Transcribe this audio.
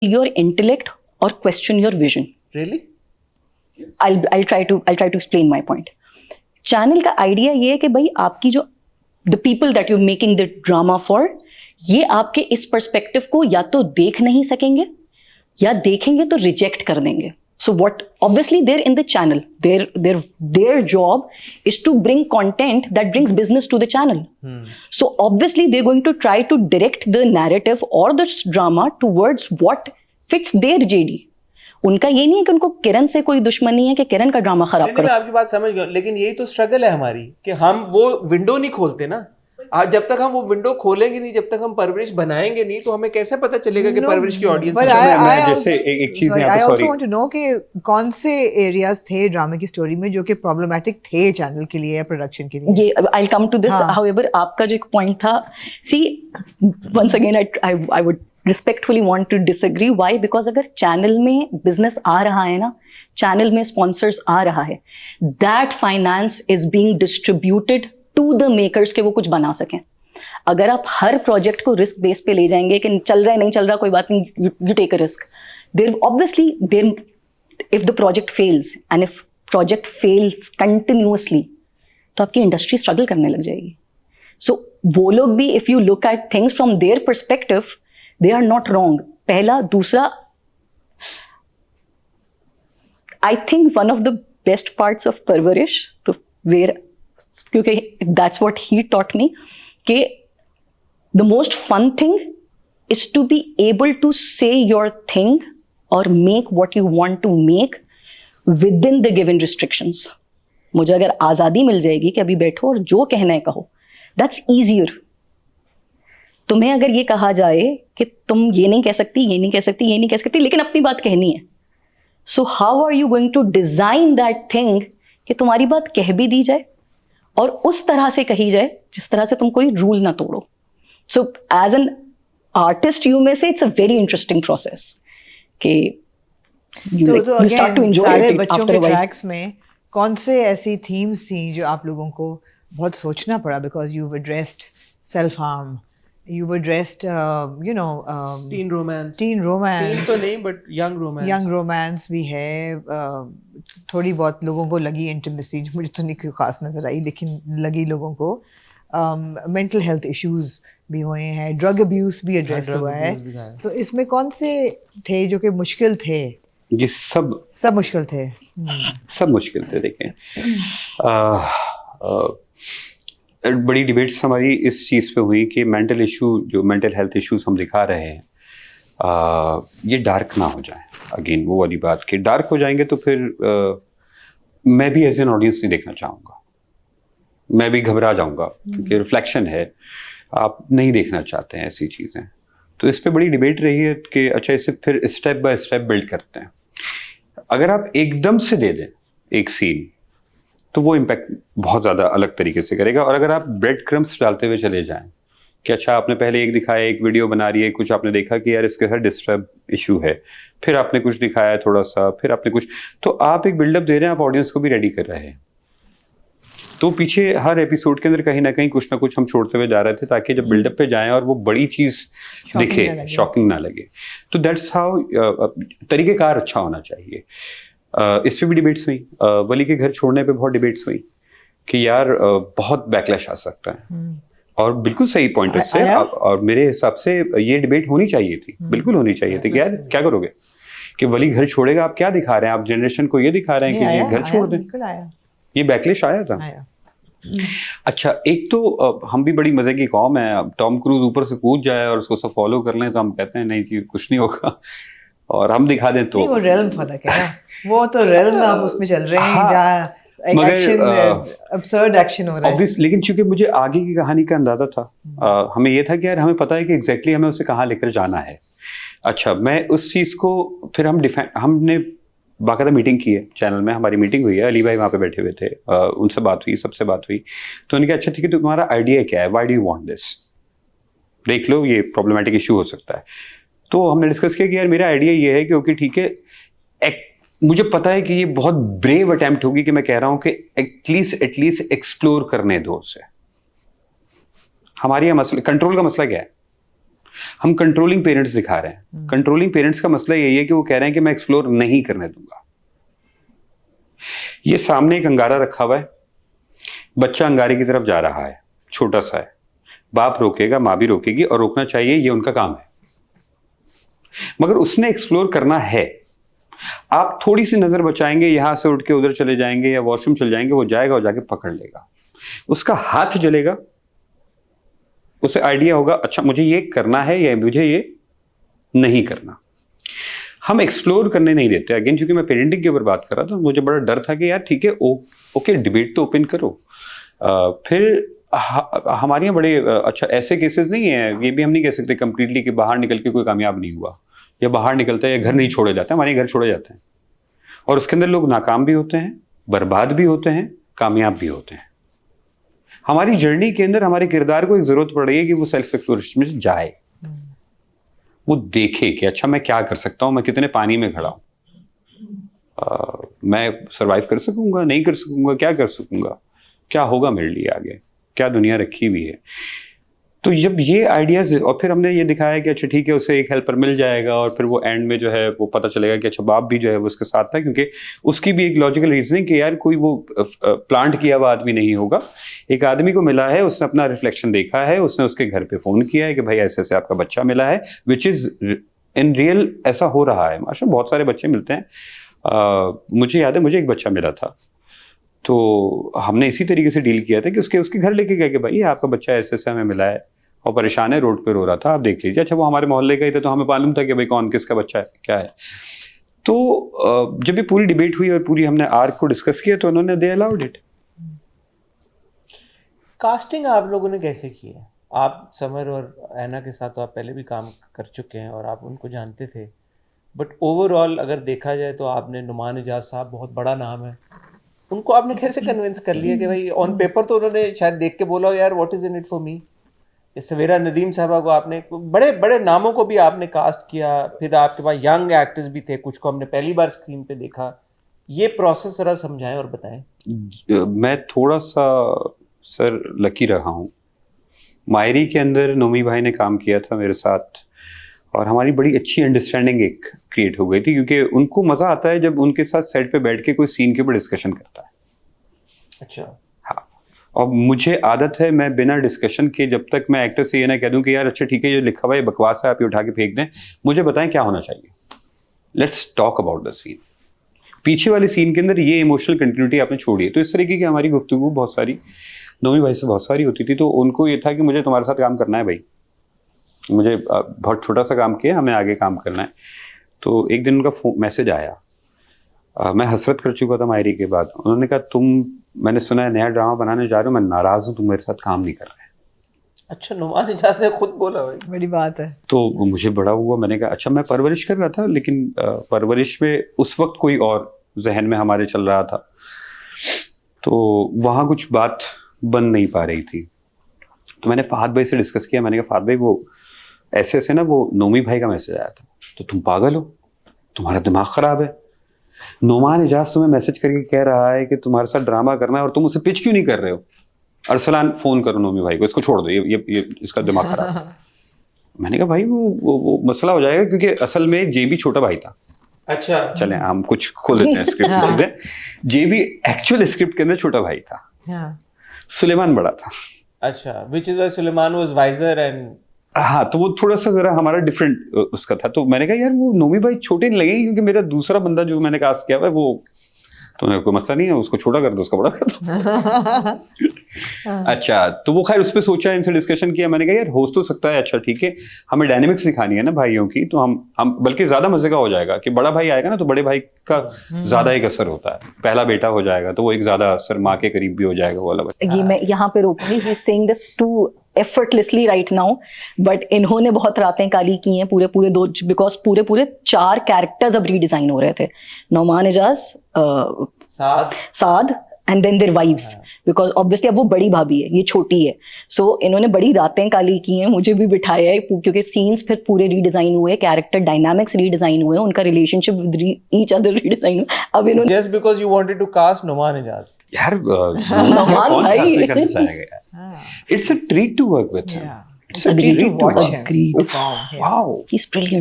your intellect or question your vision. Really? I'll try to explain my point. Channel का idea ये है कि भाई आपकी जो the people that you making the drama for, ये आपके इस पर्सपेक्टिव को या तो देख नहीं सकेंगे या देखेंगे तो रिजेक्ट कर देंगे. So what obviously they're in the channel. Their job is to bring content that brings business to the channel. So obviously they're going to try to direct the narrative or the drama towards what fits their JD. उनका ये नहीं है कि उनको किरण से कोई दुश्मनी है कि किरण का ड्रामा खराब करो. मैं आपकी बात समझ गया, लेकिन यही तो स्ट्रगल है हमारी कि हम वो विंडो नहीं खोलते ना. आज जब तक हम वो विंडो खोलेंगे नहीं, जब तक हम परवरिश बनाएंगे नहीं, तो हमें कैसे पता चलेगा कि परवरिश की ऑडियंस है. जैसे एक चीज मैं I also want to know कि कौन से एरियाज थे ड्रामे की स्टोरी में जो कि प्रॉब्लमेटिक थे चैनल के लिए या प्रोडक्शन के लिए. ये I will come to this. However आपका जो एक पॉइंट था, see once again I would respectfully want to disagree. Why? Because अगर चैनल में बिजनेस आ रहा है ना, चैनल में स्पॉन्सर्स आ रहा है, that finance is being distributed to the makers के वो कुछ बना सकें. अगर आप हर प्रोजेक्ट को रिस्क बेस पे ले जाएंगे कि चल रहा है नहीं चल रहा कोई बात नहीं, you take a risk, there obviously there if the project fails and if project fails continuously तो आपकी इंडस्ट्री स्ट्रगल करने लग जाएगी. सो वो लोग भी, if you look at things from their perspective, they are not wrong. पहला. दूसरा, I think one of the best parts of Parvarish, तो वेयर, क्योंकि that's what he taught me, कि the most fun thing is to be able to say your thing और make what you want to make within the given restrictions. मुझे अगर आज़ादी मिल जाएगी कि अभी बैठो और जो कहना है कहो, दैट्स ईजियर. तुम्हें अगर ये कहा जाए कि तुम ये नहीं कह सकती, ये नहीं कह सकती, ये नहीं कह सकती, लेकिन अपनी बात कहनी है, so how are you going to design that thing कि तुम्हारी बात कह भी दी जाए और उस तरह से कही जाए जिस तरह से तुम कोई रूल ना तोड़ो. So as an artist you may say it's a very interesting process कि you start to enjoy it. बच्चों के ट्रैक्स में कौन से ऐसी थीम्स थी जो आप लोगों को बहुत सोचना पड़ा, because you addressed self harm, you've addressed teen romance teen तो नहीं but young romance भी है. थोड़ी बहुत लोगों को लगी इंटीमेसी, मुझे तो नहीं कोई खास नजर आई, लेकिन लगी लोगों को. मेंटल हेल्थ इश्यूज भी हुए हैं, ड्रग अब्यूज भी एड्रेस हुआ है. तो इसमें कौन से थे जो कि मुश्किल थे? ये सब मुश्किल थे. सब मुश्किल थे. देखें, बड़ी डिबेट्स हमारी इस चीज़ पे हुई कि मेंटल इशू, जो मेंटल हेल्थ इश्यूज हम दिखा रहे हैं, ये डार्क ना हो जाए. अगेन वो वाली बात कि डार्क हो जाएंगे तो फिर मैं भी एज एन ऑडियंस नहीं देखना चाहूँगा, मैं भी घबरा जाऊँगा, क्योंकि रिफ्लेक्शन है, आप नहीं देखना चाहते हैं ऐसी चीज़ें. तो इस पर बड़ी डिबेट रही है कि अच्छा इसे फिर स्टेप बाय स्टेप बिल्ड करते हैं. अगर आप एकदम से दे दें एक सीन तो वो इम्पैक्ट बहुत ज़्यादा अलग तरीके से करेगा. और अगर आप ब्रेड क्रम्स डालते हुए चले जाएं कि अच्छा आपने पहले एक दिखाया, एक वीडियो बना रही है, कुछ आपने देखा कि यार इसके साथ डिस्टर्ब इशू है, फिर आपने कुछ दिखाया थोड़ा सा, फिर आपने कुछ, तो आप एक बिल्डअप दे रहे हैं, आप ऑडियंस को भी रेडी कर रहे हैं. तो पीछे हर एपिसोड के अंदर कहीं ना कुछ हम छोड़ते हुए जा रहे थे ताकि जब बिल्डअप पे जाएं और वो बड़ी चीज़ दिखे, शॉकिंग ना लगे. तो दैट्स हाउ तरीक़ेकार अच्छा होना चाहिए. इस पे भी डिबेट्स हुई. वली के घर छोड़ने पे बहुत डिबेट्स हुई कि यार बहुत बैकलैश आ सकता है. और बिल्कुल सही पॉइंट से, और मेरे हिसाब से ये डिबेट होनी चाहिए थी, बिल्कुल होनी चाहिए थी कि यार क्या करोगे कि वली घर छोड़ेगा, आप क्या दिखा रहे हैं, आप जनरेशन को ये दिखा रहे हैं कि ये घर छोड़ दें. ये बैकलैश आया था. अच्छा, एक तो हम भी बड़ी मजे की कौम है. टॉम क्रूज ऊपर से कूद जाए और उसको सब फॉलो कर लें तो हम कहते हैं नहीं कि कुछ नहीं होगा, और हम दिखा दें तो वो रेल्म फर्क है. वो तो रेल्म में हम उसमें चल रहे हैं जहाँ absurd एक्शन हो रहा है. लेकिन चूंकि मुझे आगे की कहानी का अंदाजा था, हमें ये था कि यार हमें पता है कि एग्जैक्टली हमें उसे कहाँ लेकर जाना है. अच्छा, मैं उस चीज़ को फिर हमने बाकायदा मीटिंग की है चैनल में, हमारी मीटिंग हुई है, अली भाई वहाँ पे बैठे हुए थे, उनसे बात हुई, सबसे बात हुई. तो उन्होंने कहा अच्छा ठीक है, तो तुम्हारा आइडिया क्या है, why do you want this, देख लो ये प्रॉब्लमेटिक इशू हो सकता है. तो हमने डिस्कस किया कि यार मेरा आइडिया ये है कि ओके ठीक है, मुझे पता है कि ये बहुत ब्रेव अटेम्प्ट होगी कि मैं कह रहा हूं कि एटलीस्ट एक्सप्लोर करने दो उसे. हमारी यह मसला, कंट्रोल का मसला क्या है, हम कंट्रोलिंग पेरेंट्स दिखा रहे हैं। कंट्रोलिंग पेरेंट्स का मसला यही है कि वो कह रहे हैं कि मैं एक्सप्लोर नहीं करने दूंगा। ये सामने एक अंगारा रखा हुआ है, बच्चा अंगारे की तरफ जा रहा है, छोटा सा है, बाप रोकेगा, माँ भी रोकेगी, और रोकना चाहिए, ये उनका काम है। मगर उसने एक्सप्लोर करना है। आप थोड़ी सी नजर बचाएंगे, यहां से उठ के उधर चले जाएंगे या वॉशरूम चले जाएंगे, वो जाएगा और जाके पकड़ लेगा, उसका हाथ जलेगा, उसे आइडिया होगा अच्छा मुझे ये करना है या मुझे ये नहीं करना। हम एक्सप्लोर करने नहीं देते। अगेन क्योंकि मैं पेरेंटिंग के ऊपर बात कर रहा था, मुझे बड़ा डर था कि यार ठीक है, ओके डिबेट तो ओपन करो। फिर हमारे यहाँ बड़े अच्छा ऐसे केसेस नहीं है, ये भी हम नहीं कह सकते कंप्लीटली कि बाहर निकल के कोई कामयाब नहीं हुआ, या बाहर निकलता है या घर नहीं छोड़े जाते हैं। हमारे घर छोड़े जाते हैं और उसके अंदर लोग नाकाम भी होते हैं, बर्बाद भी होते हैं, कामयाब भी होते हैं। हमारी जर्नी के अंदर हमारे किरदार को एक जरूरत पड़ रही है कि वो सेल्फ एक्सप्लोरेशन में जाए, वो देखे कि अच्छा मैं क्या कर सकता हूं, मैं कितने पानी में खड़ा हूं, मैं सरवाइव कर सकूंगा, नहीं कर सकूंगा, क्या कर सकूंगा, क्या होगा मेरे लिए आगे, क्या दुनिया रखी हुई है। तो जब ये आइडियाज, और फिर हमने ये दिखाया कि अच्छा ठीक है उसे एक हेल्पर मिल जाएगा, और फिर वो एंड में जो है वो पता चलेगा कि अच्छा बाप भी जो है वो उसके साथ था, क्योंकि उसकी भी एक लॉजिकल रीजनिंग कि यार कोई वो प्लांट किया हुआ आदमी नहीं होगा, एक आदमी को मिला है, उसने अपना रिफ्लेक्शन देखा है, उसने उसके घर पे फोन किया है कि भाई ऐसे ऐसे आपका बच्चा मिला है, विच इज इन रियल ऐसा हो रहा है। माशा बहुत सारे बच्चे मिलते हैं। मुझे याद है मुझे एक बच्चा मिला था, तो हमने इसी तरीके से डील किया था कि उसके घर लेके गए कि भाई आपका बच्चा ऐसे ऐसे हमें मिला है और परेशान है, रोड पे रो रहा था, आप देख लीजिए। अच्छा वो हमारे मोहल्ले का ही था, तो हमें मालूम था कि भाई कौन किसका बच्चा है क्या है। तो जब ये पूरी डिबेट हुई और पूरी हमने आर्क को डिस्कस किया, तो उन्होंने दे अलाउड इट। कास्टिंग आप लोगों ने कैसे की है? आप समर और ऐना के साथ तो आप पहले भी काम कर चुके हैं और आप उनको जानते थे, बट ओवरऑल अगर देखा जाए तो आपने नुमान एजाज साहब बहुत बड़ा नाम है, उनको आपने कैसे कन्विंस कर लिया कि भाई ऑन पेपर तो उन्होंने शायद देख के बोला यार what is in it for me. Savera Nadeem Sahiba को आपने, बड़े बड़े नामों को भी आपने कास्ट किया, फिर आपके पास यंग एक्टर्स भी थे, कुछ को हमने पहली बार स्क्रीन पे देखा। ये प्रोसेस जरा समझाएं और बताएं। मैं थोड़ा सा सर लकी रहा हूँ। मायरी के अंदर नोमी भाई ने काम किया था मेरे साथ, और हमारी बड़ी अच्छी अंडरस्टैंडिंग एक क्रिएट हो गई थी, क्योंकि उनको मजा आता है जब उनके साथ सेट पे बैठ के कोई सीन के ऊपर डिस्कशन करता है। अच्छा। हाँ, और मुझे आदत है मैं बिना डिस्कशन के, जब तक मैं एक्टर से ये ना कह दूं कि यार अच्छा ठीक है ये लिखा हुआ है बकवास है, आप ये उठा के फेंक दें, मुझे बताएं क्या होना चाहिए, let's talk about the scene. पीछे वाले सीन के अंदर ये इमोशनल कंटिन्यूटी आपने छोड़ी है। तो इस तरीके की हमारी गुफ्तगू बहुत सारी नोमी भाई से बहुत सारी होती थी। तो उनको ये था कि मुझे तुम्हारे साथ काम करना है भाई, मुझे बहुत छोटा सा काम किया, हमें आगे काम करना है। तो एक दिन उनका मैसेज आया, मैं हसरत कर चुका था मायरी के बाद। उन्होंने कहा मैंने सुना है नया ड्रामा बनाने जा रहे हो, मैं नाराज हूँ, तुम मेरे साथ काम नहीं कर रहे। अच्छा, नुमान एजाज ने खुद बोला भाई? बड़ी बात है। तो मुझे बड़ा हुआ, मैंने कहा अच्छा मैं परवरिश कर रहा था, लेकिन परवरिश में उस वक्त कोई और जहन में हमारे चल रहा था, तो वहाँ कुछ बात बन नहीं पा रही थी। तो मैंने फहद भाई से डिस्कस किया, मैंने कहा फहद भाई वो ऐसे ऐसे ना वो नोमी भाई का मैसेज आया था, तो तुम पागल हो, तुम्हारा दिमाग खराब है, नुमान एजाज तुम्हें मैसेज करके कह रहा है कि तुम्हारे साथ ड्रामा करना है और तुम उसे पिच क्यों नहीं कर रहे हो? अरसलान फोन करो नोमी भाई को, इसको छोड़ दो, ये इसका दिमाग खराब है। मैंने कहा भाई वो मसला हो जाएगा, क्योंकि असल में जेबी छोटा भाई था। अच्छा, चलें हम कुछ खोल देते हैं स्क्रिप्ट में। जेबी एक्चुअल स्क्रिप्ट के अंदर छोटा भाई था, सुलेमान बड़ा था। अच्छा, which is why Suleman was wiser and हाँ, तो वो थोड़ा सा जरा हमारा डिफरेंट उसका था। तो मैंने कहा यार वो नोमी भाई छोटे नहीं लगेंगे, क्योंकि मेरा दूसरा बंदा जो मैंने कास्ट किया हुआ है वो तो कोई मसला नहीं है, उसको छोटा कर दो, उसका बड़ा कर दो। अच्छा, तो वो खैर उस पर सोचा, इनसे डिस्कशन किया। मैंने कहा यार हो तो सकता है, अच्छा ठीक है, हमें डायनेमिक्स सिखानी है ना भाइयों की, तो हम बल्कि ज्यादा मजे का हो जाएगा कि बड़ा भाई आएगा ना तो बड़े भाई का ज्यादा एक असर होता है, पहला बेटा हो जाएगा तो वो एक ज्यादा असर माँ के करीब भी हो जाएगा वो वाला। ये मैं यहाँ पे रोकूंगी, he is saying this to effortlessly right now, but इन्होंने बहुत रातें काली की हैं पूरे दो, बिकॉज पूरे 4 कैरेक्टर्स अब रीडिजाइन हो रहे थे, Nauman Ejaz, Saad and then their wives, because obviously अब वो बड़ी भाभी है, ये छोटी है, सो इन्होंने बड़ी रातें काली की हैं, मुझे भी बिठाया है, क्योंकि सीन्स फिर पूरे रीडिजाइन हुए, कैरेक्टर डायनामिक्स रीडिजाइन हुए, उनका relationship with each other redesign हुआ। अब इन्होंने just because you wanted to cast Numan Ijaz, यार नुमान भाई it's a treat to work with him, It's okay to Agreed to watch him agree. perform. Yeah. Wow. He's brilliant.